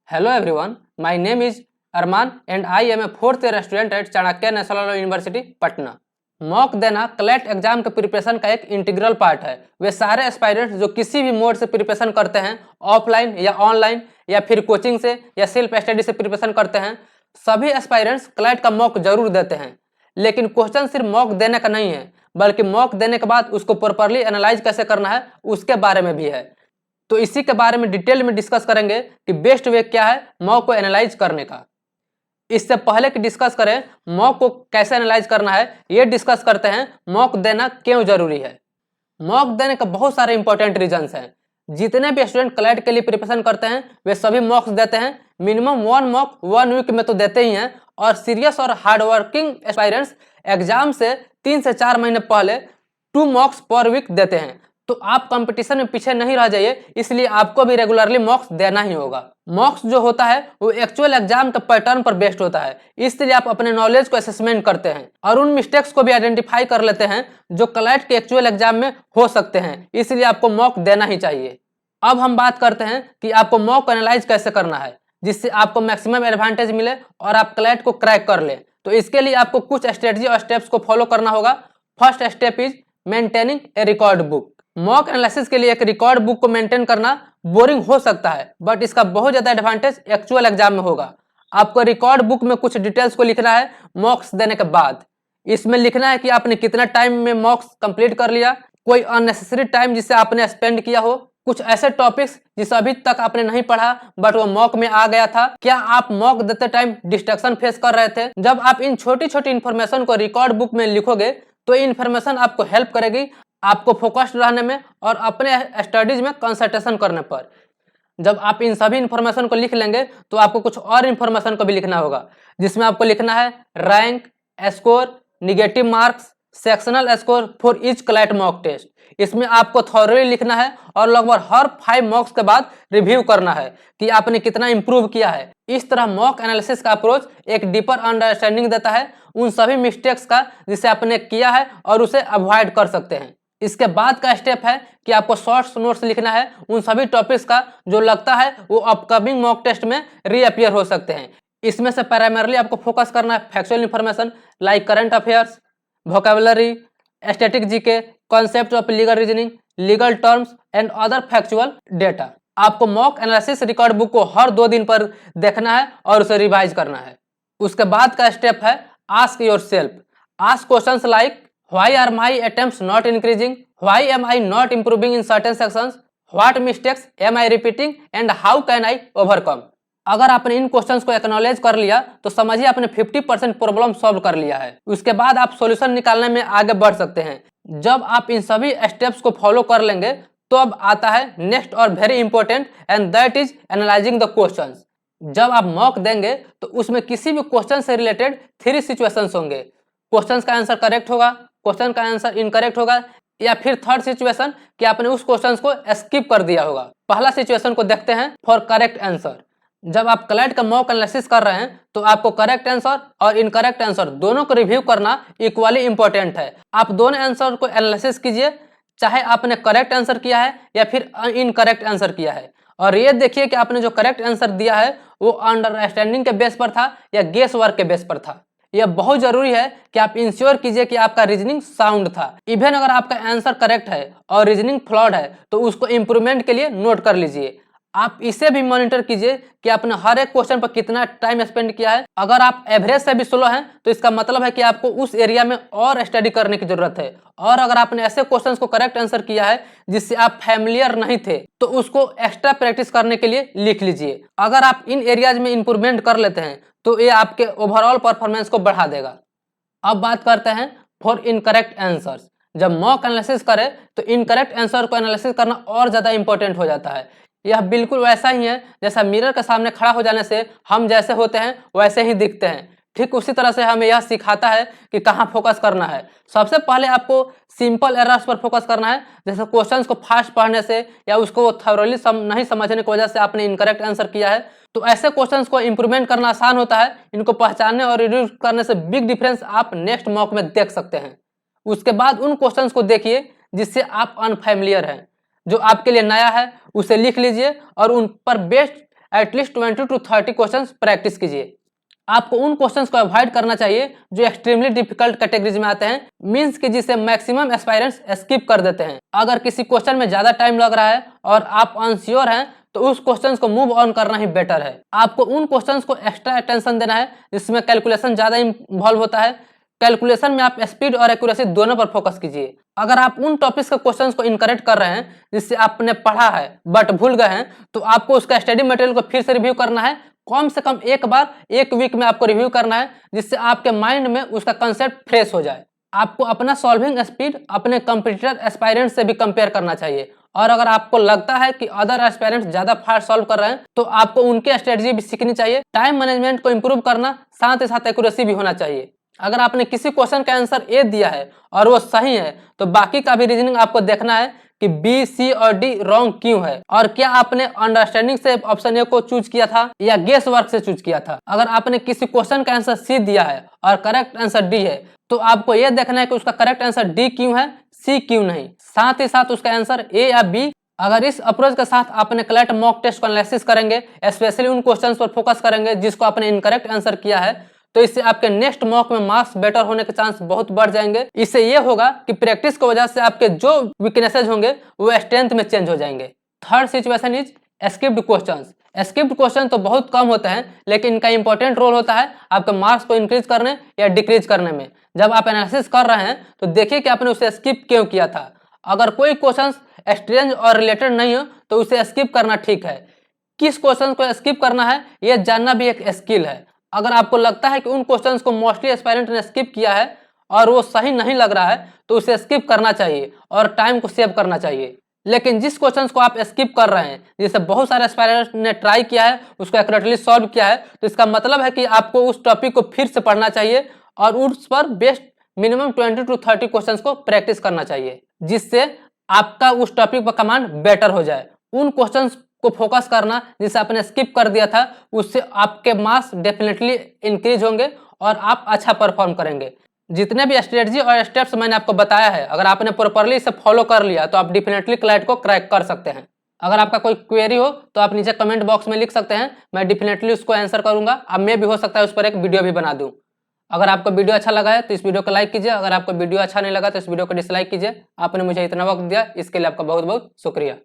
Hello everyone, my name is Arman and I am a fourth year student at Chanakya national university Patna. Mock देना CLAT exam के preparation का एक integral part है। वे सारे aspirants जो किसी भी मोड से प्रिपरेशन करते हैं, ऑफलाइन या ऑनलाइन या फिर कोचिंग से या सेल्फ स्टडी से प्रिपरेशन करते हैं, सभी एस्पायरेंट्स क्लैट का मॉक जरूर देते हैं। लेकिन क्वेश्चन सिर्फ मॉक देने का नहीं है, बल्कि मॉक देने के बाद उसको प्रॉपरली एनालाइज कैसे करना है उसके बारे में भी है। तो इसी के बारे में डिटेल में डिस्कस करेंगे कि बेस्ट वे क्या है मॉक को एनालाइज करने का। इससे पहले कि डिस्कस करें मॉक को कैसे एनालाइज करना है, ये डिस्कस करते हैं मॉक देना क्यों जरूरी है। मॉक देने का बहुत सारे इंपॉर्टेंट रीजंस हैं। जितने भी स्टूडेंट क्लैट के लिए प्रिपरेशन करते हैं वे सभी मॉक्स देते हैं। मिनिमम 1 मॉक 1 वीक में तो देते ही हैं, और सीरियस और हार्डवर्किंग एस्पायरेंट्स एग्जाम से 3 से 4 महीने पहले 2 मॉक्स पर वीक देते हैं। तो आप कंपटीशन में पीछे नहीं रह जाइए, इसलिए आपको भी रेगुलरली मॉक्स देना ही होगा। मॉक्स जो होता है वो एक्चुअल एग्जाम के पैटर्न पर बेस्ड होता है, इसलिए आप अपने नॉलेज को असेसमेंट करते हैं और उन मिस्टेक्स को भी आइडेंटिफाई कर लेते हैं जो क्लैट के एक्चुअल एग्जाम में हो सकते हैं, इसलिए आपको मॉक देना ही चाहिए। अब हम बात करते हैं कि आपको मॉक को एनालाइज कैसे करना है जिससे आपको मैक्सिमम एडवांटेज मिले और आप क्लैट को क्रैक कर लें। तो इसके लिए आपको कुछ स्ट्रेटजी और स्टेप्स को फॉलो करना होगा। First step is maintaining A record book. Mock analysis के लिए एक रिकॉर्ड बुक को मेंटेन करना बोरिंग हो सकता है, बट इसका बहुत ज्यादा एडवांटेज एक्चुअल एग्जाम में होगा। आपको रिकॉर्ड बुक में कुछ डिटेल्स को लिखना है मॉक्स देने के बाद। इसमें लिखना है कि आपने कितना टाइम में मॉक्स कंप्लीट कर लिया, कोई अननेसेसरी टाइम जिसे आपने स्पेंड किया हो, कुछ ऐसे टॉपिक्स जिसे अभी तक आपने नहीं पढ़ा बट वो मॉक में आ गया था, क्या आप मॉक देते टाइम डिस्ट्रैक्शन फेस कर रहे थे। जब आप इन छोटी छोटी इन्फॉर्मेशन को रिकॉर्ड बुक में लिखोगे तो ये इन्फॉर्मेशन आपको हेल्प करेगी आपको फोकस्ड रहने में और अपने स्टडीज में कंसंट्रेशन करने पर। जब आप इन सभी इंफॉर्मेशन को लिख लेंगे तो आपको कुछ और इंफॉर्मेशन को भी लिखना होगा, जिसमें आपको लिखना है rank, score, negative marks, sectional score for each CLAT mock test. इसमें आपको थॉरली लिखना है और लगभग हर 5 मॉक्स के बाद रिव्यू करना है कि आपने कितना इंप्रूव किया है। इस तरह मॉक एनालिसिस का अप्रोच एक डीपर अंडरस्टैंडिंग देता है उन सभी मिस्टेक्स का जिसे आपने किया है और उसे अवॉइड कर सकते हैं। इसके बाद का स्टेप है कि आपको शॉर्ट्स नोट्स लिखना है उन सभी टॉपिक्स का जो लगता है वो अपकमिंग मॉक टेस्ट में रीअपियर हो सकते हैं। इसमें से प्राइमरली आपको फोकस करना है factual information like current affairs, vocabulary, static GK, concept of legal reasoning, legal terms and other factual data. आपको मॉक एनालिसिस रिकॉर्ड बुक को हर 2 दिन पर देखना है और उसे रिवाइज करना है। उसके बाद का स्टेप है ask yourself. Ask questions like why are my attempts not increasing, why am I not improving in certain sections, what mistakes am I repeating and how can I overcome। अगर आपने इन questions को acknowledge कर लिया तो समझिए आपने 50% problem solve कर लिया है। उसके बाद आप सॉल्यूशन निकालने में आगे बढ़ सकते हैं। जब आप इन सभी स्टेप्स को फॉलो कर लेंगे तो अब आता है नेक्स्ट और very important and that is analysing the questions. जब आप मॉक देंगे तो उसमें किसी भी क्वेश्चन से रिलेटेड 3 सिचुएशंस होंगे। क्वेश्चन का आंसर करेक्ट होगा, क्वेश्चन का आंसर इनकरेक्ट होगा, या फिर थर्ड सिचुएशन कि आपने उस क्वेश्चन को स्किप कर दिया होगा। पहला सिचुएशन को देखते हैं फॉर करेक्ट आंसर। जब आप क्लैट का मॉक एनालिसिस कर रहे हैं तो आपको करेक्ट आंसर और इनकरेक्ट आंसर दोनों को रिव्यू करना इक्वली इंपॉर्टेंट है। आप दोनों आंसर को एनालिसिस कीजिए, चाहे आपने करेक्ट आंसर किया है या फिर इनकरेक्ट आंसर किया है, और ये देखिए कि आपने जो करेक्ट आंसर दिया है वो अंडरस्टैंडिंग के बेस पर था या गेस वर्क के बेस पर था। यह बहुत जरूरी है कि आप इंश्योर कीजिए कि आपका रीजनिंग साउंड था। इवन अगर आपका आंसर करेक्ट है और रीजनिंग फ्लॉड है तो उसको इंप्रूवमेंट के लिए नोट कर लीजिए। आप इसे भी मॉनिटर कीजिए कि आपने हर एक क्वेश्चन पर कितना टाइम स्पेंड किया है। अगर आप एवरेज से भी स्लो हैं तो इसका मतलब है कि आपको उस एरिया में और स्टडी करने की जरूरत है। और अगर आपने ऐसे क्वेश्चंस को करेक्ट आंसर किया है जिससे आप फैमिलियर नहीं थे तो उसको एक्स्ट्रा प्रैक्टिस करने के लिए लिख लीजिए। अगर आप इन एरियाज में इंप्रूवमेंट कर लेते हैं तो ये आपके ओवरऑल परफॉर्मेंस को बढ़ा देगा। अब बात करते हैं फॉर इनकरेक्ट आंसर्स। जब मॉक एनालिसिस करें तो इनकरेक्ट आंसर को एनालिसिस करना और ज्यादा इंपॉर्टेंट हो जाता है। यह बिल्कुल वैसा ही है जैसा मिरर के सामने खड़ा हो जाने से हम जैसे होते हैं वैसे ही दिखते हैं। ठीक उसी तरह से हमें यह सिखाता है कि कहाँ फोकस करना है। सबसे पहले आपको सिंपल एरर्स पर फोकस करना है, जैसे क्वेश्चंस को फास्ट पढ़ने से या उसको थॉरली नहीं समझने की वजह से आपने इनकरेक्ट आंसर किया है। तो ऐसे क्वेश्चंस को इंप्रूवमेंट करना आसान होता है। इनको पहचानने और रिड्यूस करने से बिग डिफरेंस आप नेक्स्ट मॉक में देख सकते हैं। उसके बाद उन क्वेश्चंस को देखिए जिससे आप अनफैमिलियर हैं, जो आपके लिए नया है उसे लिख लीजिए और उन पर best at least 20 to 30 question practice कीजिए। आपको उन क्वेश्चंस को अवॉइड करना चाहिए जो एक्सट्रीमली डिफिकल्ट कैटेगरीज में आते हैं, मींस कि जिसे मैक्सिमम एस्पायरेंट्स स्किप कर देते हैं। अगर किसी क्वेश्चन में ज्यादा टाइम लग रहा है और आप अनश्योर हैं तो उस क्वेश्चंस को मूव ऑन करना ही बेटर है। आपको उन क्वेश्चंस को एक्स्ट्रा अटेंशन देना है जिसमें कैलकुलेशन ज्यादा इन्वॉल्व होता है। कैलकुलेशन में आप स्पीड और एक्यूरेसी दोनों पर फोकस कीजिए। अगर आप उन टॉपिक्स के क्वेश्चंस को इनकरेक्ट कर रहे हैं जिससे आपने पढ़ा है बट भूल गए हैं, तो आपको उसका स्टडी मटेरियल को फिर से रिव्यू करना है। कम से कम एक बार एक वीक में आपको रिव्यू करना है, जिससे आपके माइंड में उसका कंसेप्ट फ्रेश हो जाए। आपको अपना सॉल्विंग स्पीड अपने कंपटीटर एस्पायरेंट से भी कंपेयर करना चाहिए, और अगर आपको लगता है कि अदर एस्पायरेंट्स ज्यादा फास्ट सॉल्व कर रहे हैं तो आपको उनके स्ट्रेटजी भी सीखनी चाहिए। टाइम मैनेजमेंट को इंप्रूव करना साथ ही साथ एक्यूरेसी भी होना चाहिए। अगर आपने किसी क्वेश्चन का आंसर ए दिया है और वो सही है तो बाकी का भी रीजनिंग आपको देखना है कि बी, सी और डी रॉन्ग क्यों है, और क्या आपने अंडरस्टैंडिंग से ऑप्शन ए को चूज किया था या गेस वर्क से चूज किया था। अगर आपने किसी क्वेश्चन का आंसर सी दिया है और करेक्ट आंसर डी है तो आपको यह देखना है कि उसका करेक्ट आंसर डी क्यों है, सी क्यों नहीं, साथ ही साथ उसका आंसर ए या बी। अगर इस अप्रोच के साथ आपने कलेक्ट मॉक टेस्ट को एनालिसिस करेंगे, स्पेशली उन क्वेश्चंस पर फोकस करेंगे जिसको आपने इनकरेक्ट आंसर किया है, तो इससे आपके नेक्स्ट मॉक में मार्क्स बेटर होने के चांस बहुत बढ़ जाएंगे। इससे ये होगा कि प्रैक्टिस की वजह से आपके जो वीकनेसेस होंगे वो स्ट्रेंथ में चेंज हो जाएंगे। Third situation is skipped questions. Skipped question तो बहुत कम होते हैं, लेकिन इनका इंपॉर्टेंट रोल होता है आपके मार्क्स को इंक्रीज करने या डिक्रीज करने में। जब आप एनालिसिस कर रहे हैं तो देखिए कि आपने उसे स्किप क्यों किया था। अगर कोई क्वेश्चन स्ट्रेंज और रिलेटेड नहीं हो तो उसे स्किप करना ठीक है। किस क्वेश्चन को स्किप करना है यह जानना भी एक स्किल है। अगर आपको लगता है कि उन क्वेश्चंस को मोस्टली एस्पायरेंट ने स्किप किया है और वो सही नहीं लग रहा है तो उसे स्किप करना चाहिए और टाइम को सेव करना चाहिए। लेकिन जिस क्वेश्चंस को आप स्किप कर रहे हैं, जिसे बहुत सारे एस्पायरेंट ने ट्राई किया है, उसको एक्यूरेटली सॉल्व किया है, तो इसका मतलब है कि आपको उस टॉपिक को फिर से पढ़ना चाहिए और उस पर बेस्ट मिनिमम 20 to 30 क्वेश्चंस को प्रैक्टिस करना चाहिए, जिससे आपका उस टॉपिक पर कमांड बेटर हो जाए। उन क्वेश्चंस को फोकस करना जिसे आपने स्किप कर दिया था, उससे आपके मार्क्स डेफिनेटली इंक्रीज होंगे और आप अच्छा परफॉर्म करेंगे। जितने भी स्ट्रेटजी और स्टेप्स मैंने आपको बताया है, अगर आपने प्रॉपरली इसे फॉलो कर लिया तो आप डेफिनेटली क्लाइट को क्रैक कर सकते हैं। अगर आपका कोई क्वेरी हो तो आप नीचे कमेंट बॉक्स में लिख सकते हैं, मैं डेफिनेटली उसको आंसर करूंगा। अब मैं भी हो सकता है उस पर एक वीडियो भी बना दूं। अगर आपको वीडियो अच्छा लगा है तो इस वीडियो को लाइक कीजिए, अगर आपको वीडियो अच्छा नहीं लगा तो इस वीडियो को डिसलाइक कीजिए। आपने मुझे इतना वक्त दिया, इसके लिए आपका बहुत बहुत शुक्रिया।